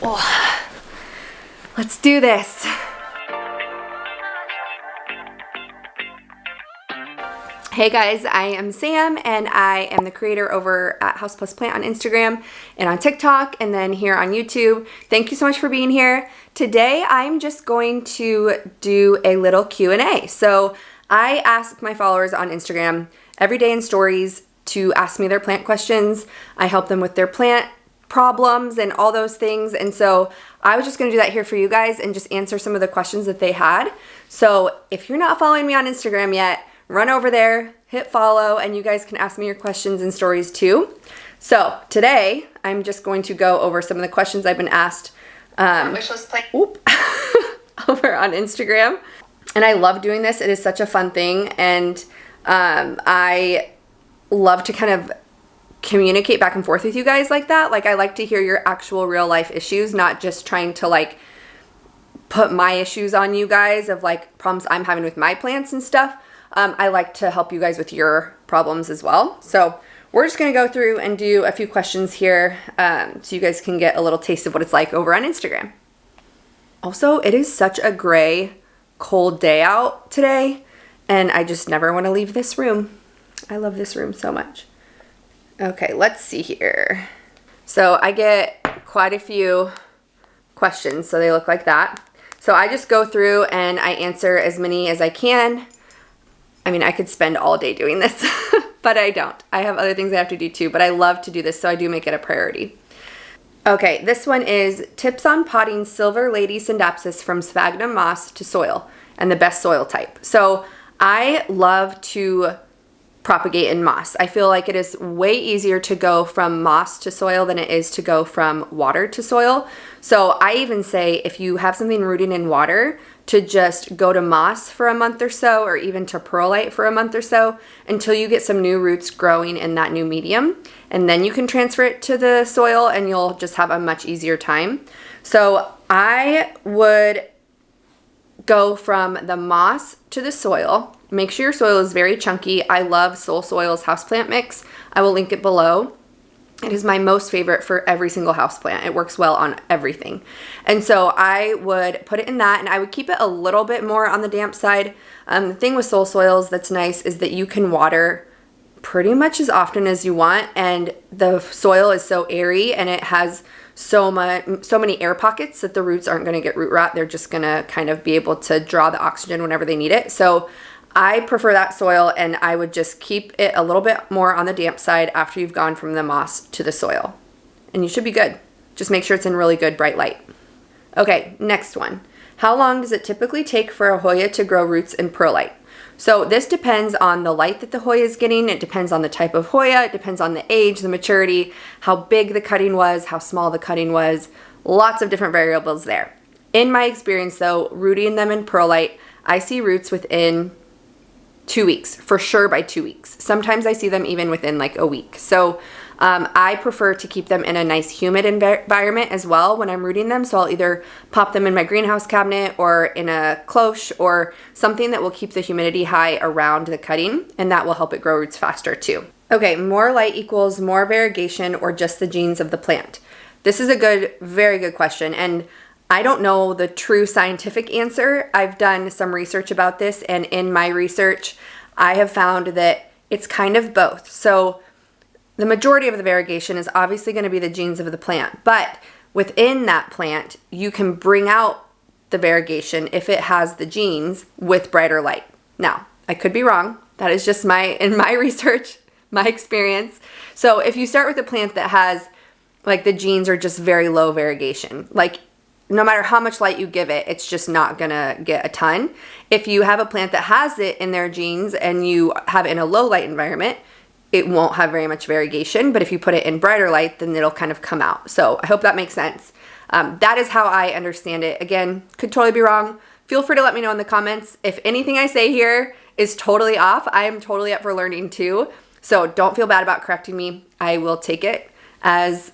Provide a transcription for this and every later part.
Oh, let's do this. Hey guys, I am Sam and I am the creator over at House Plus Plant on Instagram and on TikTok and then here on YouTube. Thank you so much for being here. Today I'm just going to do a little Q&A. So I ask my followers on Instagram every day in stories to ask me their plant questions. I help them with their plant problems and all those things. And so I was just going to do that here for you guys and just answer some of the questions that they had. So if you're not following me on Instagram yet, run over there, hit follow, and you guys can ask me your questions and stories too. So today, I'm just going to go over some of the questions I've been asked over on Instagram. And I love doing this. It is such a fun thing. And I love to kind of communicate back and forth with you guys like that. Like I like to hear your actual real life issues, not just trying to like put my issues on you guys of like problems I'm having with my plants and stuff. I like to help you guys with your problems as well. So we're just going to go through and do a few questions here so you guys can get a little taste of what it's like over on Instagram. Also, it is such a gray, cold day out today, and I just never want to leave this room. I love this room so much. Okay, let's see here. So I get quite a few questions, so they look like that. So I just go through and I answer as many as I can. I mean, I could spend all day doing this, but I don't. I have other things I have to do too, but I love to do this, so I do make it a priority. Okay, this one is tips on potting Silver Lady Scindapsus from sphagnum moss to soil and the best soil type. So I love to propagate in moss. I feel like it is way easier to go from moss to soil than it is to go from water to soil. So I even say if you have something rooting in water, to just go to moss for a month or so, or even to perlite for a month or so until you get some new roots growing in that new medium. And then you can transfer it to the soil and you'll just have a much easier time. So I would go from the moss to the soil. Make sure your soil is very chunky. I love Soul Soil's houseplant mix. I will link it below. It is my most favorite for every single houseplant. It works well on everything. And so I would put it in that and I would keep it a little bit more on the damp side. The thing with Soul Soils that's nice is that you can water pretty much as often as you want, and the soil is so airy and it has so many air pockets that the roots aren't going to get root rot. They're just going to kind of be able to draw the oxygen whenever they need it. So I prefer that soil, and I would just keep it a little bit more on the damp side after you've gone from the moss to the soil. And you should be good. Just make sure it's in really good bright light. Okay, next one. How long does it typically take for a Hoya to grow roots in perlite? So this depends on the light that the Hoya is getting. It depends on the type of Hoya. It depends on the age, the maturity, how big the cutting was, how small the cutting was. Lots of different variables there. In my experience though, rooting them in perlite, I see roots within 2 weeks, for sure by 2 weeks. Sometimes I see them even within like a week. So I prefer to keep them in a nice humid environment as well when I'm rooting them. So I'll either pop them in my greenhouse cabinet or in a cloche or something that will keep the humidity high around the cutting, and that will help it grow roots faster too. Okay, more light equals more variegation or just the genes of the plant? This is a very good question, and I don't know the true scientific answer. I've done some research about this, and in my research, I have found that it's kind of both. So the majority of the variegation is obviously going to be the genes of the plant, but within that plant, you can bring out the variegation if it has the genes with brighter light. Now, I could be wrong. That is just in my research, my experience. So if you start with a plant that has, like, the genes are just very low variegation, like no matter how much light you give it, it's just not gonna get a ton. If you have a plant that has it in their genes and you have it in a low light environment, it won't have very much variegation, but if you put it in brighter light, then it'll kind of come out. So I hope that makes sense. That is how I understand it. Again, could totally be wrong. Feel free to let me know in the comments. If anything I say here is totally off, I am totally up for learning too. So don't feel bad about correcting me. I will take it as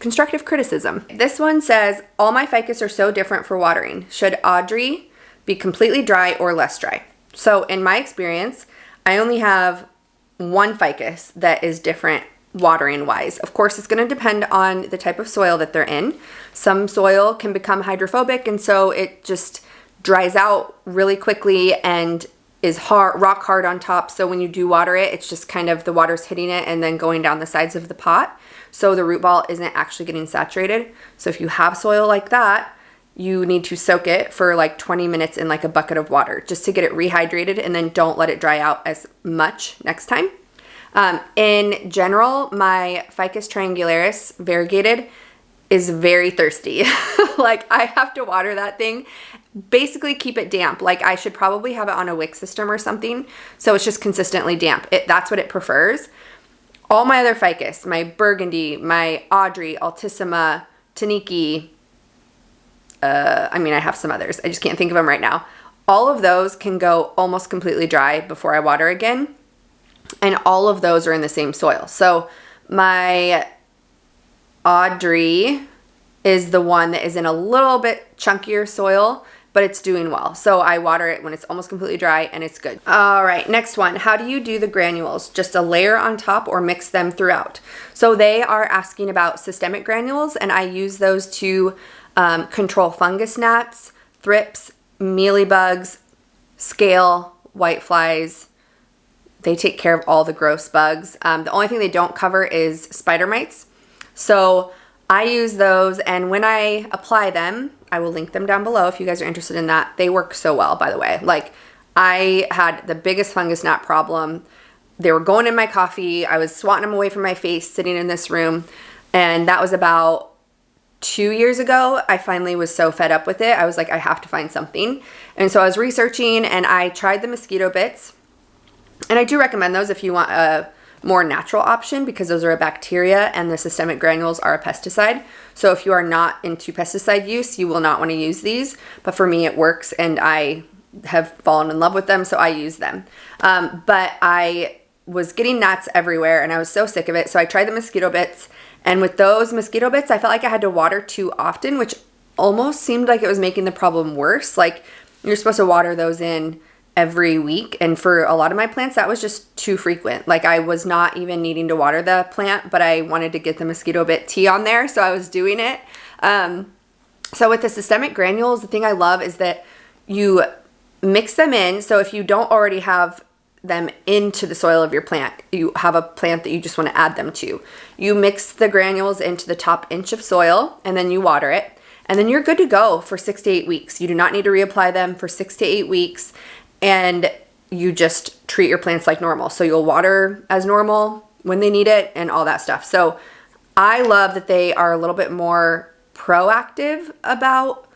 constructive criticism. This one says, all my ficus are so different for watering. Should Audrey be completely dry or less dry? So in my experience, I only have one ficus that is different watering wise. Of course, it's going to depend on the type of soil that they're in. Some soil can become hydrophobic, and so it just dries out really quickly and is hard, rock hard on top. So when you do water it, it's just kind of the water's hitting it and then going down the sides of the pot. So the root ball isn't actually getting saturated. So if you have soil like that, you need to soak it for like 20 minutes in like a bucket of water just to get it rehydrated, and then don't let it dry out as much next time. In general, my Ficus triangularis variegated is very thirsty. Like I have to water that thing, basically keep it damp. Like I should probably have it on a wick system or something, so it's just consistently damp. That's what it prefers. All my other Ficus, my Burgundy, my Audrey, Altissima, Taniki, I have some others. I just can't think of them right now. All of those can go almost completely dry before I water again. And all of those are in the same soil. So my Audrey is the one that is in a little bit chunkier soil, but it's doing well. So I water it when it's almost completely dry and it's good. All right, next one. How do you do the granules? Just a layer on top or mix them throughout? So they are asking about systemic granules, and I use those to control fungus gnats, thrips, mealybugs, scale, whiteflies. They take care of all the gross bugs. The only thing they don't cover is spider mites. So I use those, and when I apply them, I will link them down below if you guys are interested in that. They work so well, by the way. Like I had the biggest fungus gnat problem. They were going in my coffee. I was swatting them away from my face sitting in this room. And that was about 2 years ago. I finally was so fed up with it. I was like, I have to find something. And so I was researching, and I tried the mosquito bits. And I do recommend those if you want a more natural option, because those are a bacteria and the systemic granules are a pesticide. So if you are not into pesticide use, you will not want to use these. But for me, it works, and I have fallen in love with them, so I use them. But I was getting gnats everywhere, and I was so sick of it. So I tried the mosquito bits. And with those mosquito bits, I felt like I had to water too often, which almost seemed like it was making the problem worse. Like you're supposed to water those in every week. And for a lot of my plants, that was just too frequent. Like I was not even needing to water the plant, but I wanted to get the mosquito bit tea on there. So I was doing it. So with the systemic granules, the thing I love is that you mix them in. So if you don't already have them into the soil of your plant, you have a plant that you just want to add them to, you mix the granules into the top inch of soil, and then you water it, and then you're good to go for 6 to 8 weeks. You do not need to reapply them for 6 to 8 weeks, and you just treat your plants like normal. So you'll water as normal when they need it and all that stuff. So I love that they are a little bit more proactive about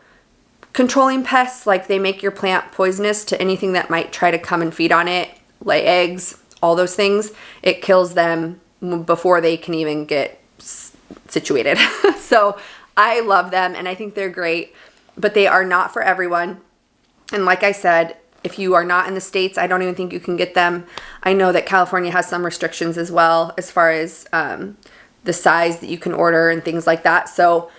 controlling pests. Like they make your plant poisonous to anything that might try to come and feed on it, lay eggs, all those things. It kills them before they can even get situated. So I love them, and I think they're great, but they are not for everyone. And like I said, if you are not in the States, I don't even think you can get them. I know that California has some restrictions as well as far as the size that you can order and things like that. So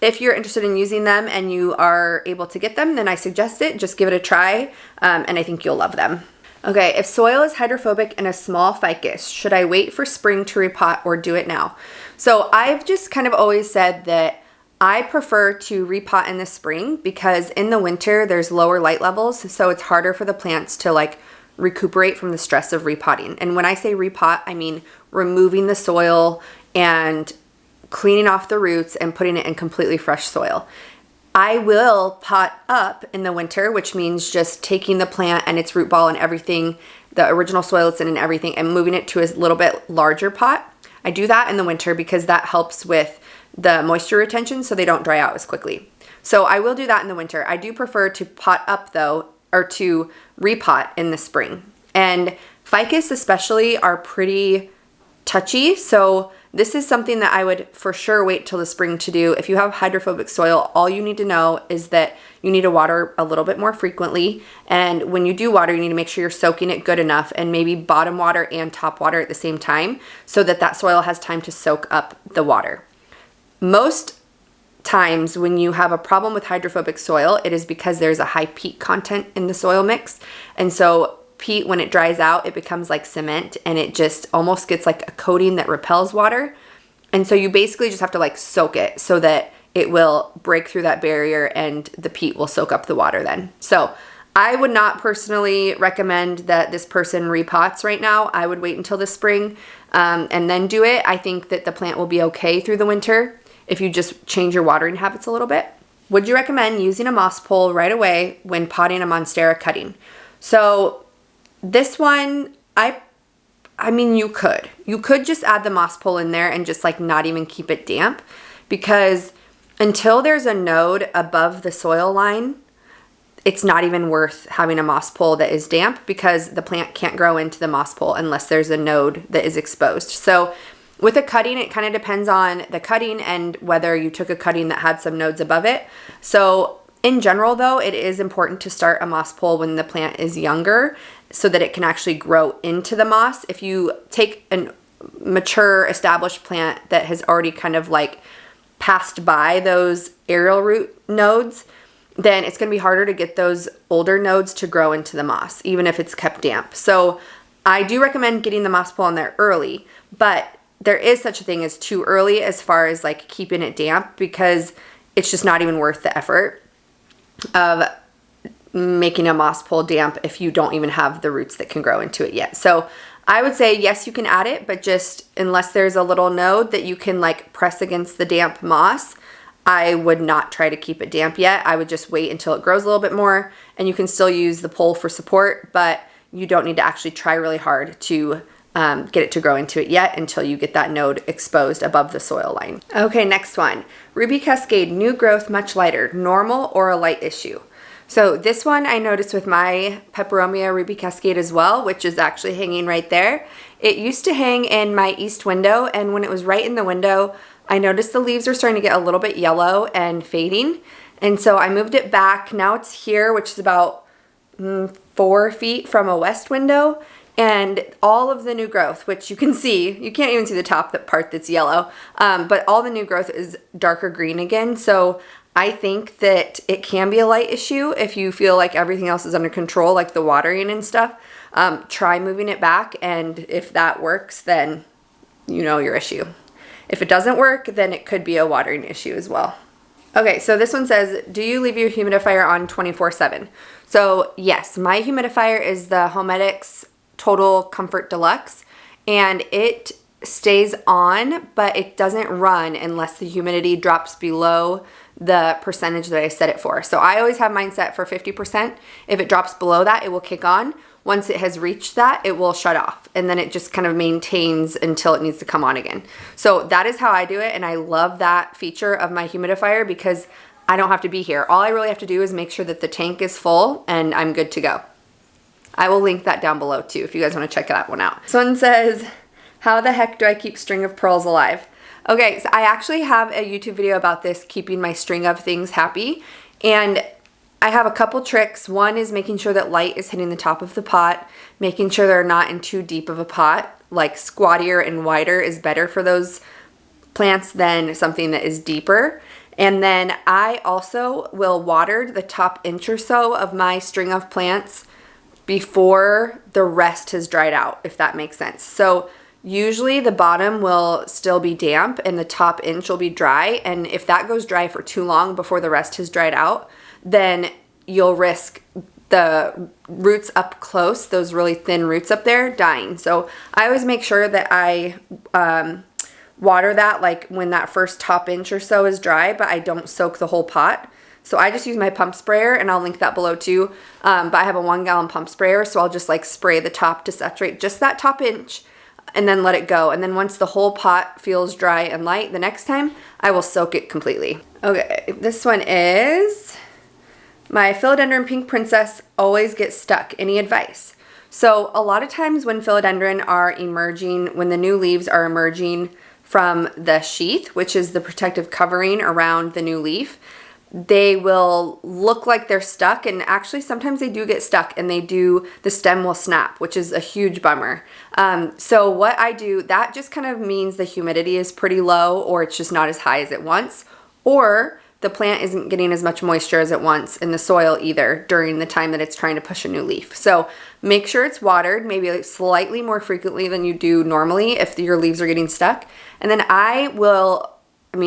if you're interested in using them and you are able to get them, then I suggest it. Just give it a try, and I think you'll love them. Okay, if soil is hydrophobic in a small ficus, should I wait for spring to repot or do it now? So I've just kind of always said that I prefer to repot in the spring, because in the winter there's lower light levels, so it's harder for the plants to like recuperate from the stress of repotting. And when I say repot, I mean removing the soil and cleaning off the roots and putting it in completely fresh soil. I will pot up in the winter, which means just taking the plant and its root ball and everything, the original soil it's in and everything, and moving it to a little bit larger pot. I do that in the winter because that helps with the moisture retention so they don't dry out as quickly. So I will do that in the winter. I do prefer to pot up though, or to repot in the spring. And ficus especially are pretty touchy, so this is something that I would for sure wait till the spring to do. If you have hydrophobic soil, all you need to know is that you need to water a little bit more frequently. And when you do water, you need to make sure you're soaking it good enough, and maybe bottom water and top water at the same time so that that soil has time to soak up the water. Most times when you have a problem with hydrophobic soil, it is because there's a high peat content in the soil mix. And so peat, when it dries out, it becomes like cement, and it just almost gets like a coating that repels water. And so you basically just have to like soak it so that it will break through that barrier and the peat will soak up the water then. So I would not personally recommend that this person repots right now. I would wait until the spring and then do it. I think that the plant will be okay through the winter if you just change your watering habits a little bit. Would you recommend using a moss pole right away when potting a Monstera cutting? So this one, I mean, you could just add the moss pole in there and just like not even keep it damp, because until there's a node above the soil line, it's not even worth having a moss pole that is damp, because the plant can't grow into the moss pole unless there's a node that is exposed. So with a cutting, it kind of depends on the cutting and whether you took a cutting that had some nodes above it. So in general though, it is important to start a moss pole when the plant is younger so that it can actually grow into the moss. If you take a mature established plant that has already kind of like passed by those aerial root nodes, then it's going to be harder to get those older nodes to grow into the moss, even if it's kept damp. So I do recommend getting the moss pole in there early, but there is such a thing as too early as far as like keeping it damp, because it's just not even worth the effort of making a moss pole damp if you don't even have the roots that can grow into it yet. So I would say yes, you can add it, but just unless there's a little node that you can like press against the damp moss, I would not try to keep it damp yet. I would just wait until it grows a little bit more, and you can still use the pole for support, but you don't need to actually try really hard to get it to grow into it yet until you get that node exposed above the soil line. Okay, next one. Ruby Cascade, new growth, much lighter, normal or a light issue? So this one I noticed with my Peperomia Ruby Cascade as well, which is actually hanging right there. It used to hang in my east window, and when it was right in the window, I noticed the leaves are starting to get a little bit yellow and fading. And so I moved it back. Now it's here, which is about 4 feet from a west window. And all of the new growth, which you can see, you can't even see the top, that part that's yellow, but all the new growth is darker green again. So I think that it can be a light issue if you feel like everything else is under control, like the watering and stuff. Try moving it back, and if that works, then you know your issue. If it doesn't work, then it could be a watering issue as well. Okay, so this one says, do you leave your humidifier on 24/7? So yes, my humidifier is the Homedics Total Comfort Deluxe, and it stays on, but it doesn't run unless the humidity drops below the percentage that I set it for. So I always have mine set for 50%. If it drops below that, it will kick on. Once it has reached that, it will shut off, and then it just kind of maintains until it needs to come on again. So that is how I do it, and I love that feature of my humidifier because I don't have to be here. All I really have to do is make sure that the tank is full, and I'm good to go. I will link that down below too if you guys want to check that one out. This one says, how the heck do I keep string of pearls alive? Okay, so I actually have a YouTube video about this, keeping my string of things happy, and I have a couple tricks. One is making sure that light is hitting the top of the pot, making sure they're not in too deep of a pot. Like squattier and wider is better for those plants than something that is deeper. And then I also will water the top inch or so of my string of plants before the rest has dried out, if that makes sense. So usually the bottom will still be damp and the top inch will be dry. And if that goes dry for too long before the rest has dried out, then you'll risk the roots up close, those really thin roots up there, dying. So I always make sure that I water that like when that first top inch or so is dry, but I don't soak the whole pot. So I just use my pump sprayer, and I'll link that below too. But I have a 1 gallon pump sprayer, so I'll just like spray the top to saturate just that top inch and then let it go. And then once the whole pot feels dry and light, the next time I will soak it completely. Okay, this one is, my Philodendron Pink Princess always gets stuck. Any advice? So a lot of times when philodendron are emerging, when the new leaves are emerging from the sheath, which is the protective covering around the new leaf, they will look like they're stuck, and actually sometimes they do get stuck and the stem will snap, which is a huge bummer. So what I do, that just kind of means the humidity is pretty low, or it's just not as high as it wants, or the plant isn't getting as much moisture as it wants in the soil either during the time that it's trying to push a new leaf. So make sure it's watered, maybe like slightly more frequently than you do normally if your leaves are getting stuck. And then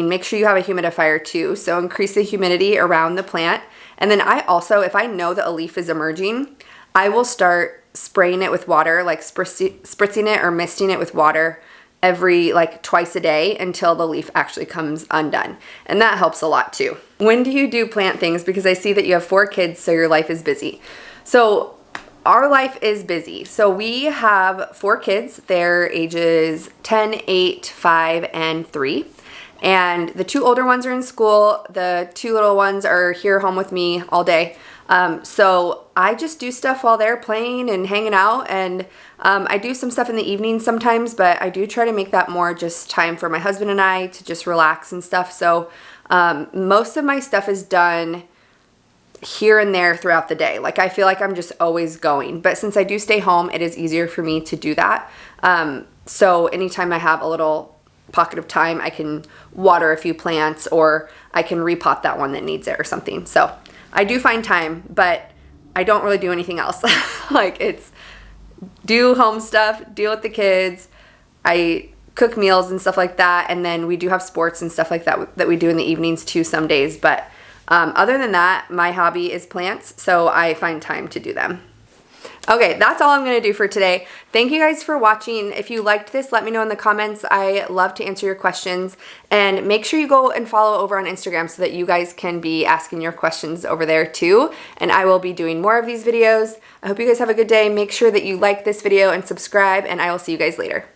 make sure you have a humidifier too. So increase the humidity around the plant. And then I also, if I know that a leaf is emerging, I will start spraying it with water, like spritzing it or misting it with water every twice a day until the leaf actually comes undone. And that helps a lot too. When do you do plant things? Because I see that you have 4 kids, so your life is busy. So our life is busy. So we have 4 kids. They're ages 10, 8, 5, and 3. And the 2 older ones are in school. The 2 little ones are here home with me all day. So I just do stuff while they're playing and hanging out, and I do some stuff in the evening sometimes, but I do try to make that more just time for my husband and I to just relax and stuff. So most of my stuff is done here and there throughout the day. Like I feel like I'm just always going, but since I do stay home, it is easier for me to do that. So anytime I have a little pocket of time, I can water a few plants, or I can repot that one that needs it or something. So I do find time, but I don't really do anything else. It's do home stuff, deal with the kids, I cook meals and stuff like that, and then we do have sports and stuff like that that we do in the evenings too some days. But other than that, my hobby is plants, so I find time to do them. Okay, that's all I'm going to do for today. Thank you guys for watching. If you liked this, let me know in the comments. I love to answer your questions. And make sure you go and follow over on Instagram so that you guys can be asking your questions over there too. And I will be doing more of these videos. I hope you guys have a good day. Make sure that you like this video and subscribe, and I will see you guys later.